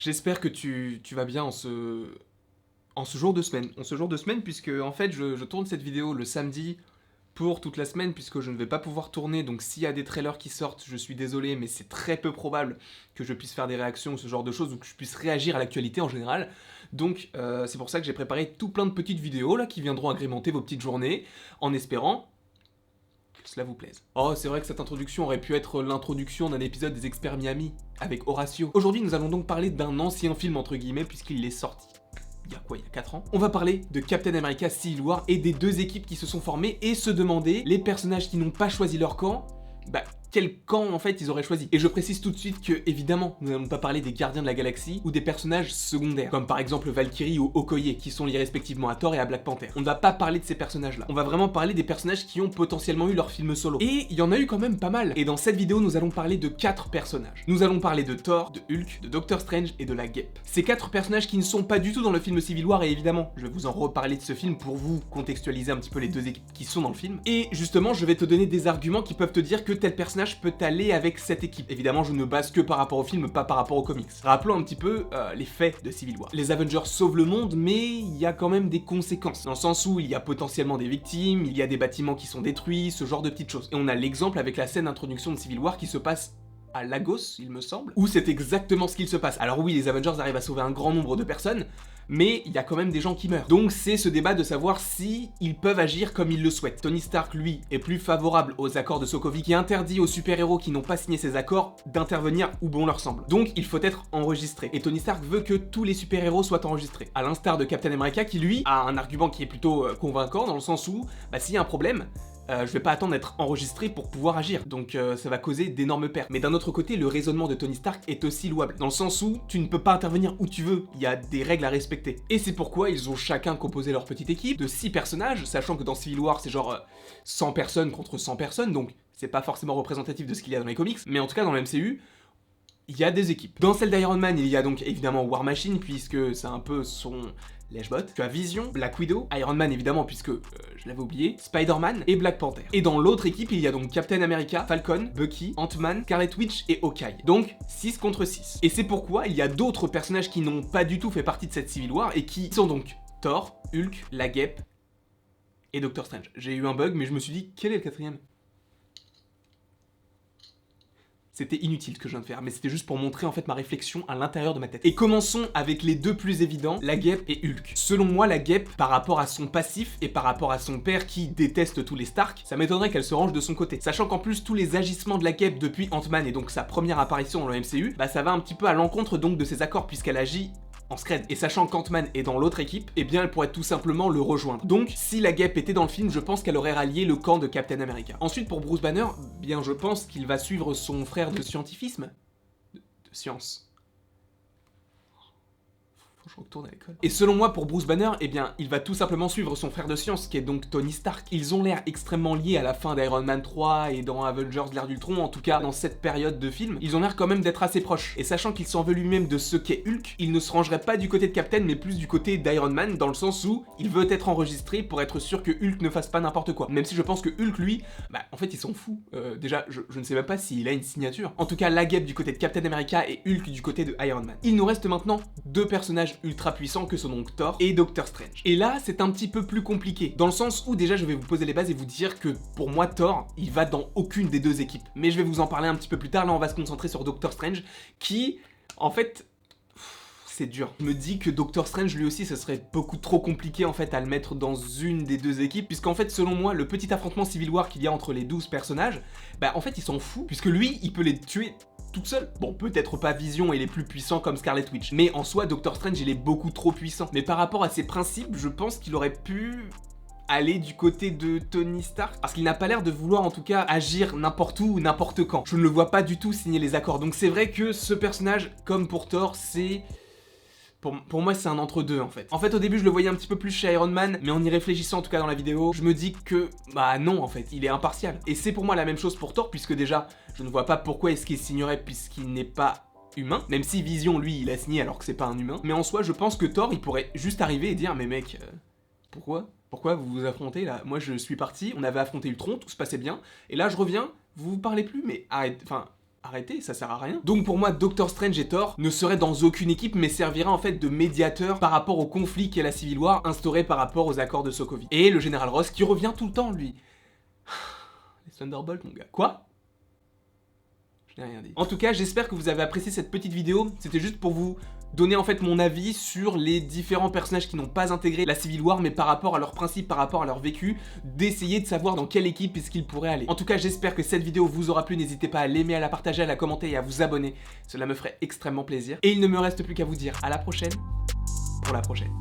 J'espère que tu vas bien en ce jour de semaine. En ce jour de semaine, puisque en fait, je tourne cette vidéo le samedi pour toute la semaine, puisque je ne vais pas pouvoir tourner. Donc, s'il y a des trailers qui sortent, je suis désolé, mais c'est très peu probable que je puisse faire des réactions ou ce genre de choses, ou que je puisse réagir à l'actualité en général. Donc, c'est pour ça que j'ai préparé tout plein de petites vidéos là qui viendront agrémenter vos petites journées, en espérant que cela vous plaise. Oh, c'est vrai que cette introduction aurait pu être l'introduction d'un épisode des Experts Miami, avec Horatio. Aujourd'hui, nous allons donc parler d'un ancien film, entre guillemets, puisqu'il est sorti il y a quoi, il y a 4 ans. On va parler de Captain America Civil War et des deux équipes qui se sont formées et se demander, les personnages qui n'ont pas choisi leur camp, quel camp en fait ils auraient choisi. Et je précise tout de suite que, évidemment, nous n'allons pas parler des Gardiens de la Galaxie ou des personnages secondaires, comme par exemple Valkyrie ou Okoye, qui sont liés respectivement à Thor et à Black Panther. On ne va pas parler de ces personnages-là. On va vraiment parler des personnages qui ont potentiellement eu leur film solo. Et il y en a eu quand même pas mal. Et dans cette vidéo, nous allons parler de 4 personnages. Nous allons parler de Thor, de Hulk, de Doctor Strange et de la Guêpe. Ces 4 personnages qui ne sont pas du tout dans le film Civil War, et évidemment, je vais vous en reparler de ce film pour vous contextualiser un petit peu les deux équipes qui sont dans le film. Et justement, je vais te donner des arguments qui peuvent te dire que tel personnage peut aller avec cette équipe. Évidemment, je ne base que par rapport au film, pas par rapport aux comics. Rappelons un petit peu les faits de Civil War. Les Avengers sauvent le monde, mais il y a quand même des conséquences. Dans le sens où il y a potentiellement des victimes, il y a des bâtiments qui sont détruits, ce genre de petites choses. Et on a l'exemple avec la scène d'introduction de Civil War qui se passe à Lagos, il me semble, où c'est exactement ce qu'il se passe. Alors oui, les Avengers arrivent à sauver un grand nombre de personnes, mais il y a quand même des gens qui meurent. Donc c'est ce débat de savoir si ils peuvent agir comme ils le souhaitent. Tony Stark, lui, est plus favorable aux accords de Sokovie, qui interdit aux super-héros qui n'ont pas signé ces accords d'intervenir où bon leur semble. Donc il faut être enregistré. Et Tony Stark veut que tous les super-héros soient enregistrés. À l'instar de Captain America, qui lui a un argument qui est plutôt convaincant, dans le sens où, s'il y a un problème, je vais pas attendre d'être enregistré pour pouvoir agir, donc ça va causer d'énormes pertes. Mais d'un autre côté, le raisonnement de Tony Stark est aussi louable, dans le sens où tu ne peux pas intervenir où tu veux, il y a des règles à respecter. Et c'est pourquoi ils ont chacun composé leur petite équipe de 6 personnages, sachant que dans Civil War c'est genre 100 personnes contre 100 personnes, donc c'est pas forcément représentatif de ce qu'il y a dans les comics, mais en tout cas dans le MCU, il y a des équipes. Dans celle d'Iron Man, il y a donc évidemment War Machine, puisque c'est un peu son lèche-bot. Tu as Vision, Black Widow, Iron Man évidemment, puisque je l'avais oublié, Spider-Man et Black Panther. Et dans l'autre équipe, il y a donc Captain America, Falcon, Bucky, Ant-Man, Scarlet Witch et Hawkeye. Donc 6 contre 6. Et c'est pourquoi il y a d'autres personnages qui n'ont pas du tout fait partie de cette Civil War et qui sont donc Thor, Hulk, la Guêpe et Doctor Strange. J'ai eu un bug, mais je me suis dit, quel est le quatrième ? C'était inutile ce que je viens de faire, mais c'était juste pour montrer en fait ma réflexion à l'intérieur de ma tête. Et commençons avec les deux plus évidents, la Guêpe et Hulk. Selon moi, la Guêpe, par rapport à son passif et par rapport à son père qui déteste tous les Stark, ça m'étonnerait qu'elle se range de son côté. Sachant qu'en plus, tous les agissements de la Guêpe depuis Ant-Man et donc sa première apparition dans le MCU, ça va un petit peu à l'encontre donc de ses accords puisqu'elle agit en scred. Et sachant qu'Ant-Man est dans l'autre équipe, eh bien elle pourrait tout simplement le rejoindre. Donc si la Guêpe était dans le film, je pense qu'elle aurait rallié le camp de Captain America. Ensuite pour Bruce Banner, bien je pense qu'il va suivre son frère de scientifisme. De science. Faut que je retourne à l'école. Et selon moi, pour Bruce Banner, eh bien, il va tout simplement suivre son frère de science, qui est donc Tony Stark. Ils ont l'air extrêmement liés à la fin d'Iron Man 3 et dans Avengers l'ère d'Ultron, en tout cas dans cette période de film. Ils ont l'air quand même d'être assez proches. Et sachant qu'il s'en veut lui-même de ce qu'est Hulk, il ne se rangerait pas du côté de Captain, mais plus du côté d'Iron Man, dans le sens où il veut être enregistré pour être sûr que Hulk ne fasse pas n'importe quoi. Même si je pense que Hulk, lui, en fait, il s'en fout. Déjà, je ne sais même pas s'il a une signature. En tout cas, la Guêpe du côté de Captain America et Hulk du côté de Iron Man. Il nous reste maintenant deux personnages ultra puissants que sont donc Thor et Doctor Strange. Et là, c'est un petit peu plus compliqué, dans le sens où déjà je vais vous poser les bases et vous dire que pour moi Thor, il va dans aucune des deux équipes. Mais je vais vous en parler un petit peu plus tard, là on va se concentrer sur Doctor Strange, qui, en fait, c'est dur. Je me dis que Doctor Strange lui aussi, ce serait beaucoup trop compliqué en fait à le mettre dans une des deux équipes, puisqu'en fait selon moi, le petit affrontement Civil War qu'il y a entre les 12 personnages, en fait il s'en fout, puisque lui, il peut les tuer toute seule. Bon, peut-être pas Vision et les plus puissants comme Scarlet Witch, mais en soi, Doctor Strange, il est beaucoup trop puissant. Mais par rapport à ses principes, je pense qu'il aurait pu aller du côté de Tony Stark, parce qu'il n'a pas l'air de vouloir en tout cas agir n'importe où ou n'importe quand. Je ne le vois pas du tout signer les accords, donc c'est vrai que ce personnage, comme pour Thor, c'est... Pour moi, c'est un entre-deux en fait. En fait, au début, je le voyais un petit peu plus chez Iron Man, mais en y réfléchissant, en tout cas dans la vidéo, je me dis que, non en fait, il est impartial. Et c'est pour moi la même chose pour Thor, puisque déjà, je ne vois pas pourquoi est-ce qu'il signerait puisqu'il n'est pas humain, même si Vision, lui, il a signé alors que c'est pas un humain. Mais en soi, je pense que Thor, il pourrait juste arriver et dire, mais mec, pourquoi vous vous affrontez là? Moi, je suis parti, on avait affronté Ultron, tout se passait bien, et là, je reviens, vous vous parlez plus, mais arrête, enfin... arrêtez, ça sert à rien. Donc pour moi, Doctor Strange et Thor ne seraient dans aucune équipe, mais serviraient en fait de médiateur par rapport au conflit qu'est la Civil War instauré par rapport aux accords de Sokovie. Et le général Ross qui revient tout le temps, lui. Les Thunderbolts, mon gars. Quoi? Je n'ai rien dit. En tout cas, j'espère que vous avez apprécié cette petite vidéo. C'était juste pour vous donner en fait mon avis sur les différents personnages qui n'ont pas intégré la Civil War, mais par rapport à leurs principes, par rapport à leur vécu, d'essayer de savoir dans quelle équipe est-ce qu'ils pourraient aller. En tout cas, j'espère que cette vidéo vous aura plu. N'hésitez pas à l'aimer, à la partager, à la commenter et à vous abonner. Cela me ferait extrêmement plaisir. Et il ne me reste plus qu'à vous dire à la prochaine pour la prochaine.